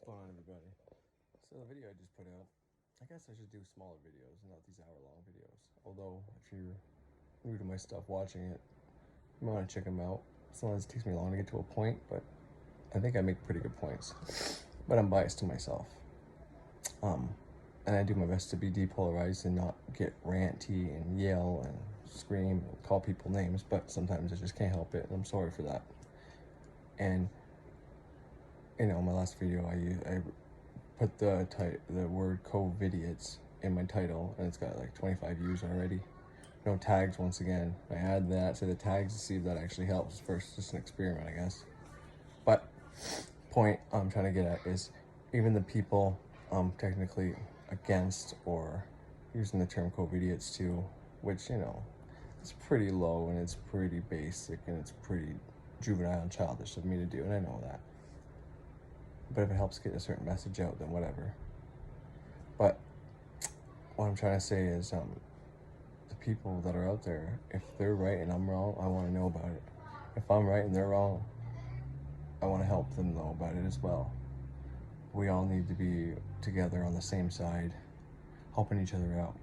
What's going on, everybody? So the video I just put out, I guess I should do smaller videos, not these hour-long videos. Although, if you're new to my stuff watching it, you might want to check them out. Sometimes it takes me long to get to a point, but I think I make pretty good points. But I'm biased to myself. And I do my best to be depolarized and not get ranty and yell and scream and call people names, but sometimes I just can't help it, and I'm sorry for that. And you know, my last video, I put the word covignorant in my title, and it's got like 25 views already. No tags once again. I add that to the tags to see if that actually helps. First, just an experiment, I guess. But point I'm trying to get at is even the people technically against or using the term covignorants too, which, you know, it's pretty low and it's pretty basic and it's pretty juvenile and childish of me to do, and I know that. But if it helps get a certain message out, then whatever. But what I'm trying to say is the people that are out there, if they're right and I'm wrong, I want to know about it. If I'm right and they're wrong, I want to help them know about it as well. We all need to be together on the same side, helping each other out.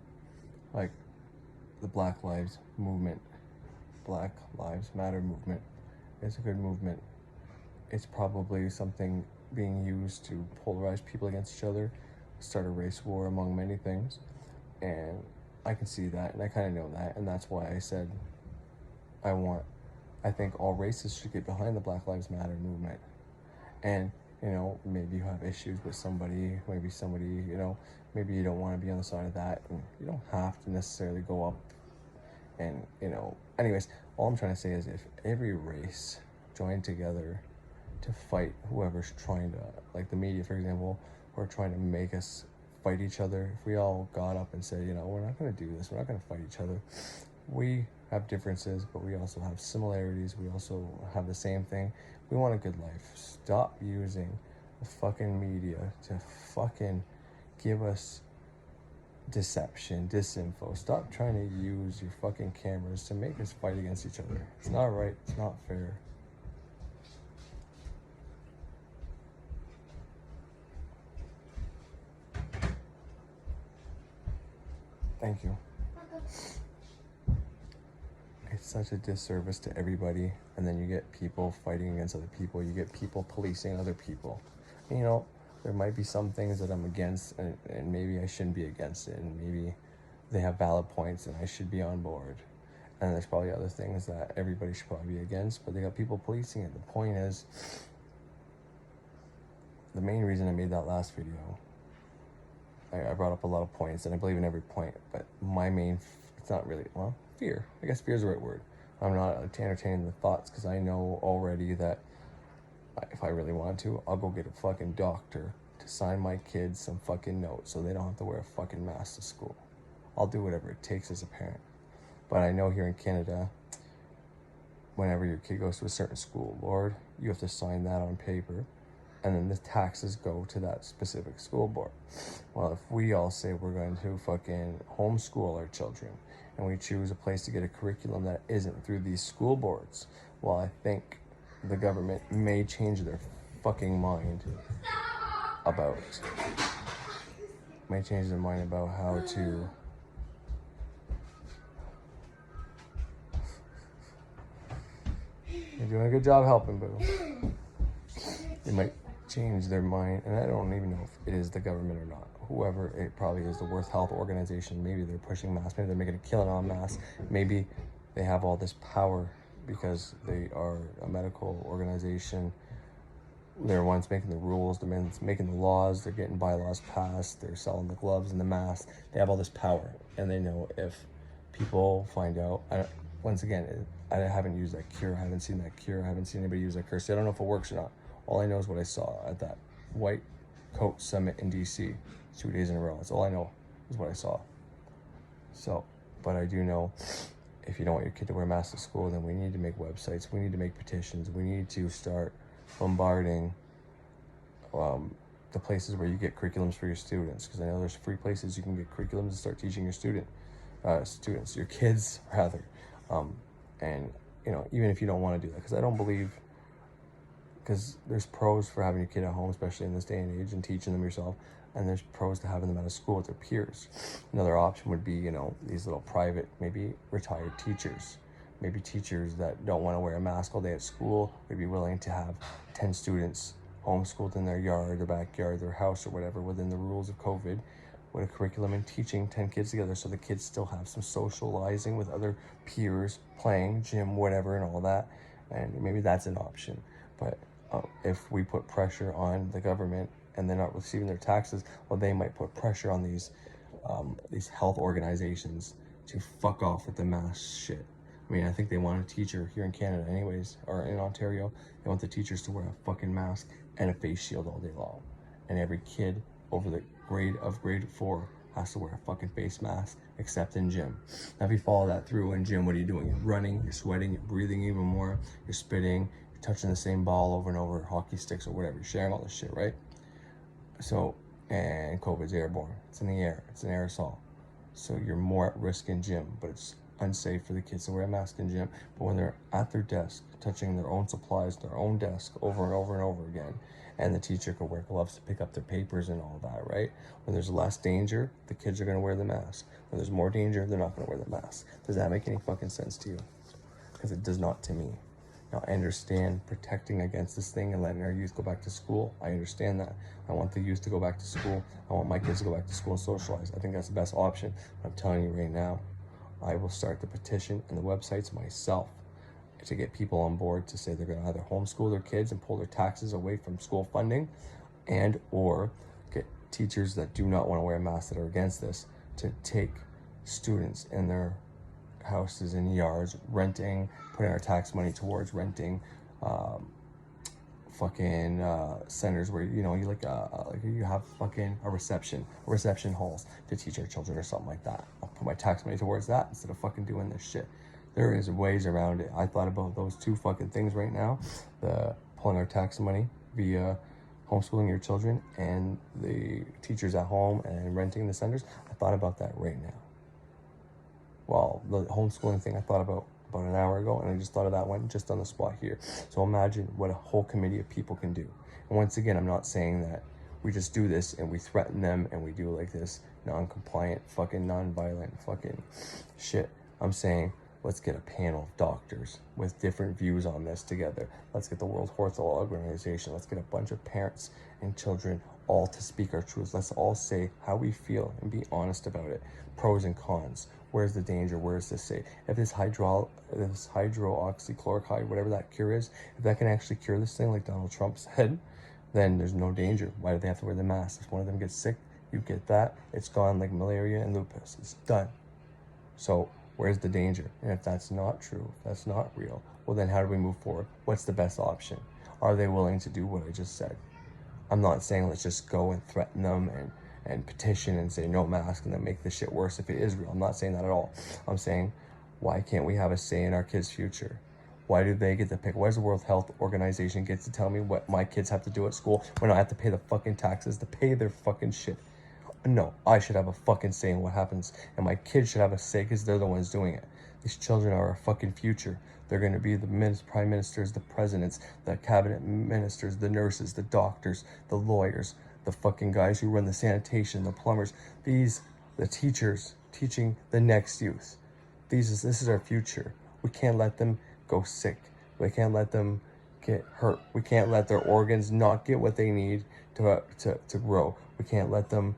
Like the Black Lives movement, Black Lives Matter movement, is a good movement. It's probably something being used to polarize people against each other, start a race war among many things, and I can see that, and I kind of know that, and that's why I said I think all races should get behind the Black Lives Matter movement. And you know, maybe you have issues with somebody, maybe somebody, you know, maybe you don't want to be on the side of that, and you don't have to necessarily go up and, you know, anyways, all I'm trying to say is if every race joined together to fight whoever's trying to, like the media, for example, who are trying to make us fight each other, if we all got up and said, you know, we're not going to do this, we're not going to fight each other, we have differences, but we also have similarities, we also have the same thing, we want a good life. Stop using the fucking media to fucking give us deception, disinfo. Stop trying to use your fucking cameras to make us fight against each other. It's not right, it's not fair. Thank you. It's such a disservice to everybody, and then you get people fighting against other people, you get people policing other people. You know, there might be some things that I'm against, and maybe I shouldn't be against it, and maybe they have valid points and I should be on board. And there's probably other things that everybody should probably be against, but they got people policing it. The point is, the main reason I made that last video, I brought up a lot of points, and I believe in every point, but my main, it's not really, well, fear. I guess fear is the right word. I'm not entertaining the thoughts, because I know already that if I really want to, I'll go get a fucking doctor to sign my kids some fucking notes so they don't have to wear a fucking mask to school. I'll do whatever it takes as a parent. But I know here in Canada, whenever your kid goes to a certain school, Lord, you have to sign that on paper, and then the taxes go to that specific school board. Well, if we all say we're going to fucking homeschool our children, and we choose a place to get a curriculum that isn't through these school boards, well, I think the government may change their fucking mind about how to you're doing a good job helping, boo. They might change their mind, and I don't even know if it is the government or not. Whoever, it probably is the World Health Organization. Maybe they're pushing masks, maybe they're making a killing on masks, maybe they have all this power because they are a medical organization. They're ones making the rules, they're making the laws, they're getting bylaws passed, they're selling the gloves and the masks. They have all this power, and they know if people find out, once again, I haven't used that cure, I haven't seen that cure, I haven't seen anybody use that curse, so I don't know if it works or not. All I know is what I saw at that white coat summit in DC 2 days in a row. That's all I know is what I saw. So, but I do know if you don't want your kid to wear masks at school, then we need to make websites, we need to make petitions, we need to start bombarding the places where you get curriculums for your students, because I know there's free places you can get curriculums to start teaching your your kids rather, and you know, even if you don't want to do that, because I don't believe because there's pros for having your kid at home, especially in this day and age, and teaching them yourself, and there's pros to having them at a school with their peers. Another option would be, you know, these little private, maybe retired teachers, maybe teachers that don't want to wear a mask all day at school would be willing to have 10 students homeschooled in their yard, their backyard, their house, or whatever, within the rules of COVID, with a curriculum, and teaching 10 kids together, so the kids still have some socializing with other peers, playing, gym, whatever, and all that. And maybe that's an option. But if we put pressure on the government and they're not receiving their taxes, well, they might put pressure on these health organizations to fuck off with the mask shit. I mean, I think they want a teacher here in Canada anyways, or in Ontario, they want the teachers to wear a fucking mask and a face shield all day long. And every kid over the grade 4 has to wear a fucking face mask, except in gym. Now, if you follow that through in gym, what are you doing? You're running, you're sweating, you're breathing even more, you're spitting, you're touching the same ball over and over, hockey sticks or whatever, you're sharing all this shit, right? So, and COVID's airborne. It's in the air, it's an aerosol. So you're more at risk in gym, but it's unsafe for the kids to wear a mask in gym. But when they're at their desk, touching their own supplies, their own desk over and over and over again, and the teacher could wear gloves to pick up their papers and all that, right? When there's less danger, the kids are going to wear the mask. When there's more danger, they're not going to wear the mask. Does that make any fucking sense to you? Because it does not to me. Now, I understand protecting against this thing and letting our youth go back to school. I understand that. I want the youth to go back to school. I want my kids to go back to school and socialize. I think that's the best option. I'm telling you right now, I will start the petition and the websites myself to get people on board to say they're going to either homeschool their kids and pull their taxes away from school funding, and or get teachers that do not want to wear masks, that are against this, to take students in their houses and yards, renting, putting our tax money towards renting centers where, you know, you like you have fucking a reception halls to teach our children or something like that. I'll put my tax money towards that instead of fucking doing this shit. There is ways around it. I thought about those two fucking things right now, the pulling our tax money via homeschooling your children and the teachers at home and renting the centers. I thought about that right now. Well, the homeschooling thing I thought about an hour ago, and I just thought of that one just on the spot here. So imagine what a whole committee of people can do. And once again, I'm not saying that we just do this and we threaten them and we do like this non-compliant, fucking non-violent fucking shit. I'm saying, let's get a panel of doctors with different views on this together. Let's get the World Health Organization. Let's get a bunch of parents and children all to speak our truths. Let's all say how we feel and be honest about it. Pros and cons. Where's the danger? Where's this safe? If this hydroxychloroquine, whatever that cure is, if that can actually cure this thing like Donald Trump said, then there's no danger. Why do they have to wear the mask? If one of them gets sick, you get that, it's gone, like malaria and lupus. It's done. So where's the danger? And if that's not true, if that's not real, well then how do we move forward? What's the best option? Are they willing to do what I just said? I'm not saying let's just go and threaten them and petition and say no mask and then make this shit worse if it is real. I'm not saying that at all. I'm saying, why can't we have a say in our kids' future? Why do they get to pick? Why does the World Health Organization get to tell me what my kids have to do at school when I have to pay the fucking taxes to pay their fucking shit? No, I should have a fucking say in what happens, and my kids should have a say because they're the ones doing it. These children are our fucking future. They're going to be the prime ministers, the presidents, the cabinet ministers, the nurses, the doctors, the lawyers, the fucking guys who run the sanitation, the plumbers, the teachers teaching the next youth. This is our future. We can't let them go sick. We can't let them get hurt. We can't let their organs not get what they need to grow. We can't let them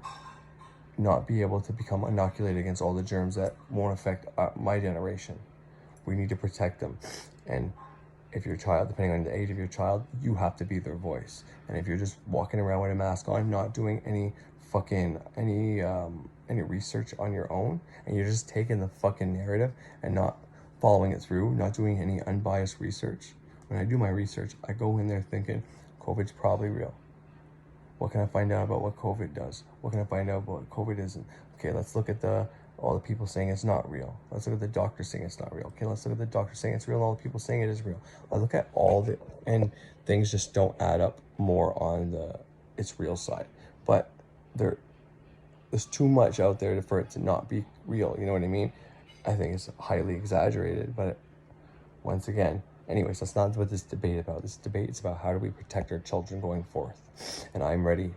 not be able to become inoculated against all the germs that won't affect my generation. We need to protect them. And if your child, depending on the age of your child, you have to be their voice. And if you're just walking around with a mask on, not doing any research on your own, and you're just taking the fucking narrative and not following it through, not doing any unbiased research. When I do my research, I go in there thinking COVID's probably real. What can I find out about what COVID does? What can I find out about what COVID isn't? Okay, let's look at all the people saying it's not real. Let's look at the doctors saying it's not real. Okay, let's look at the doctors saying it's real and all the people saying it is real. I look at all of it, and things just don't add up more on it's real side. But there's too much out there for it to not be real. You know what I mean? I think it's highly exaggerated, but once again, anyways, that's not what this debate about. This debate is about how do we protect our children going forth. And I'm ready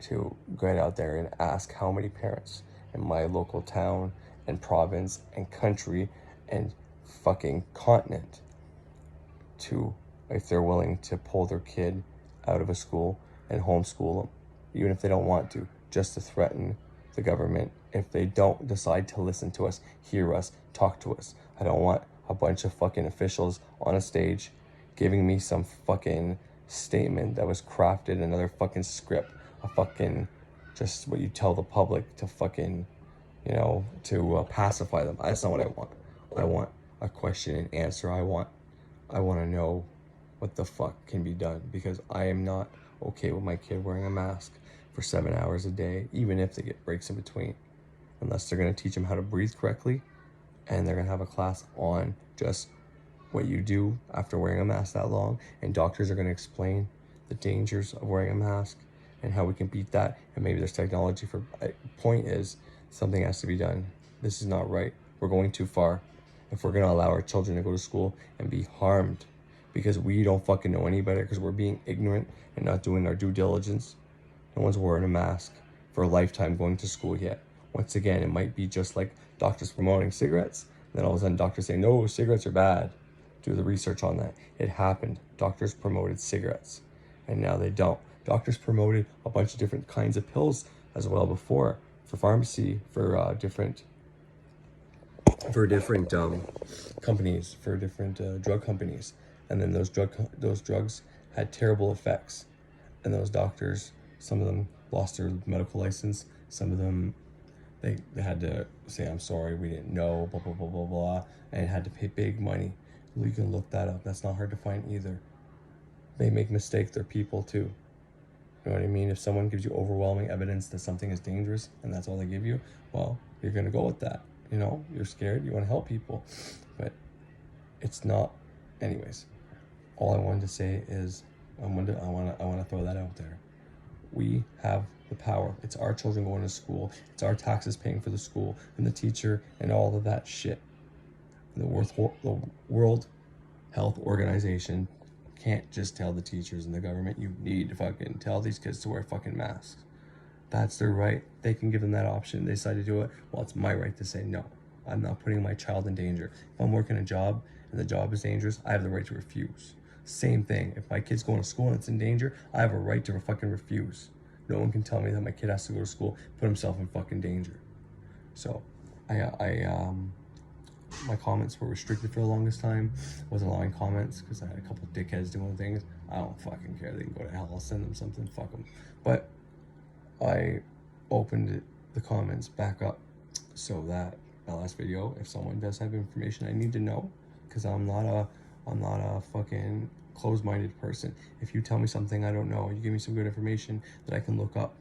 to get out there and ask how many parents in my local town and province and country and fucking continent to, if they're willing to pull their kid out of a school and homeschool them, even if they don't want to, just to threaten the government. If they don't decide to listen to us, hear us, talk to us. I don't want a bunch of fucking officials on a stage giving me some fucking statement that was crafted, another fucking script, a fucking, just what you tell the public to fucking, you know, to pacify them. That's not what I want. I want a question and answer. I want to know what the fuck can be done, because I am not okay with my kid wearing a mask for 7 hours a day, even if they get breaks in between, unless they're going to teach them how to breathe correctly, and they're going to have a class on just what you do after wearing a mask that long, and doctors are going to explain the dangers of wearing a mask and how we can beat that, and maybe there's technology for. Point is, something has to be done. This is not right. We're going too far. If we're going to allow our children to go to school and be harmed because we don't fucking know any better, because we're being ignorant and not doing our due diligence. No one's wearing a mask for a lifetime going to school yet. Once again, it might be just like doctors promoting cigarettes. Then all of a sudden doctors say, no, cigarettes are bad. Do the research on that. It happened. Doctors promoted cigarettes and now they don't. Doctors promoted a bunch of different kinds of pills as well before, for pharmacy, for different companies, for different drug companies. And then those drugs had terrible effects. And those doctors, some of them lost their medical license. Some of them, they had to say, I'm sorry, we didn't know, blah, blah, blah, blah, blah, and had to pay big money. You can look that up. That's not hard to find either. They make mistakes. They're people too. You know what I mean? If someone gives you overwhelming evidence that something is dangerous and that's all they give you, well, you're going to go with that. You know, you're scared. You want to help people. But it's not. Anyways, all I wanted to say is I want to throw that out there. We have the power. It's our children going to school. It's our taxes paying for the school and the teacher and all of that shit. The World Health Organization can't just tell the teachers and the government, you need to fucking tell these kids to wear fucking masks. That's their right. They can give them that option. They decide to do it. Well, it's my right to say, no, I'm not putting my child in danger. If I'm working a job and the job is dangerous, I have the right to refuse. Same thing. If my kid's going to school and it's in danger, I have a right to fucking refuse. No one can tell me that my kid has to go to school, put himself in fucking danger. So, my comments were restricted for the longest time. Wasn't allowing comments because I had a couple of dickheads doing things. I don't fucking care. They can go to hell. I'll send them something. Fuck them. But I opened the comments back up so that my last video, if someone does have information I need to know, because I'm not a fucking closed-minded person. If you tell me something I don't know, you give me some good information that I can look up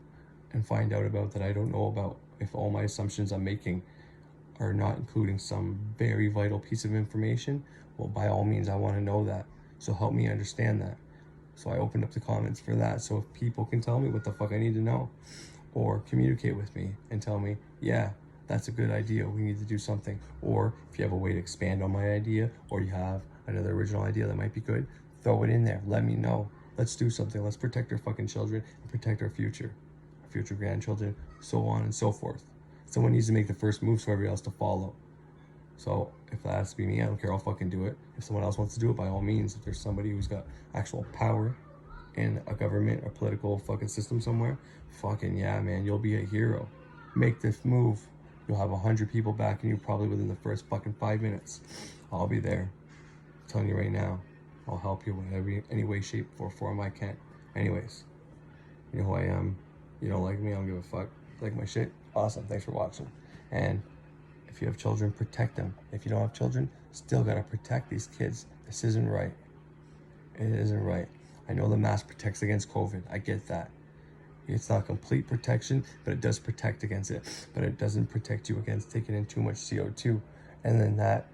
and find out about that I don't know about, if all my assumptions I'm making are not including some very vital piece of information, well, by all means, I want to know that. So help me understand that. So I opened up the comments for that. So if people can tell me what the fuck I need to know, or communicate with me and tell me, yeah, that's a good idea, we need to do something. Or if you have a way to expand on my idea, or you have another original idea that might be good, throw it in there. Let me know. Let's do something. Let's protect our fucking children and protect our future grandchildren, so on and so forth. Someone needs to make the first move so everybody else to follow. So if that has to be me, I don't care, I'll fucking do it. If someone else wants to do it, by all means. If there's somebody who's got actual power in a government or political fucking system somewhere, fucking yeah, man, you'll be a hero. Make this move. You'll have 100 people backing you probably within the first fucking 5 minutes. I'll be there. I'm telling you right now. I'll help you in any way, shape, or form I can. Anyways, you know who I am. You don't like me, I don't give a fuck. Like my shit? Awesome, thanks for watching. And if you have children, protect them. If you don't have children, still gotta protect these kids. This isn't right. It isn't right. I know the mask protects against COVID. I get that. It's not complete protection, but it does protect against it. But it doesn't protect you against taking in too much CO2. And then that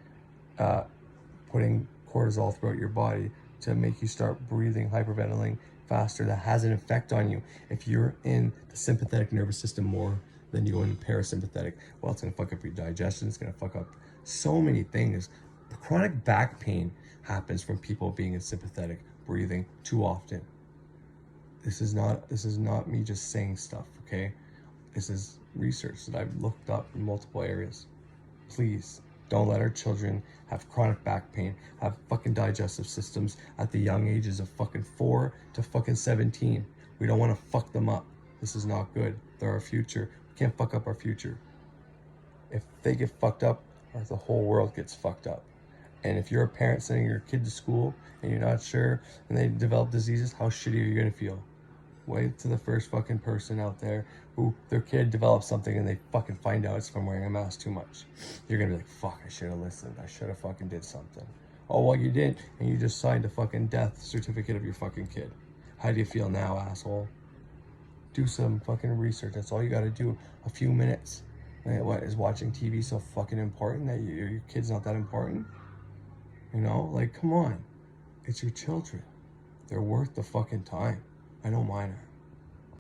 putting cortisol throughout your body to make you start breathing, hyperventilating faster. That has an effect on you. If you're in the sympathetic nervous system more than you go into parasympathetic, well, it's gonna fuck up your digestion. It's gonna fuck up so many things. Chronic back pain happens from people being asympathetic breathing too often. This is not me just saying stuff, okay? This is research that I've looked up in multiple areas. Please don't let our children have chronic back pain, have fucking digestive systems at the young ages of fucking 4 to fucking 17. We don't want to fuck them up. This is not good. They're our future. We can't fuck up our future. If they get fucked up, the whole world gets fucked up. And if you're a parent sending your kid to school and you're not sure and they develop diseases, how shitty are you gonna feel? Wait to the first fucking person out there who their kid develops something and they fucking find out it's from wearing a mask too much. You're gonna be like, fuck, I should have listened. I should have fucking did something. Oh, well, you didn't, and you just signed a fucking death certificate of your fucking kid. How do you feel now, asshole? Do some fucking research. That's all you gotta do. A few minutes. What, is watching TV so fucking important that your kid's not that important? You know, like, come on. It's your children. They're worth the fucking time. I know mine are.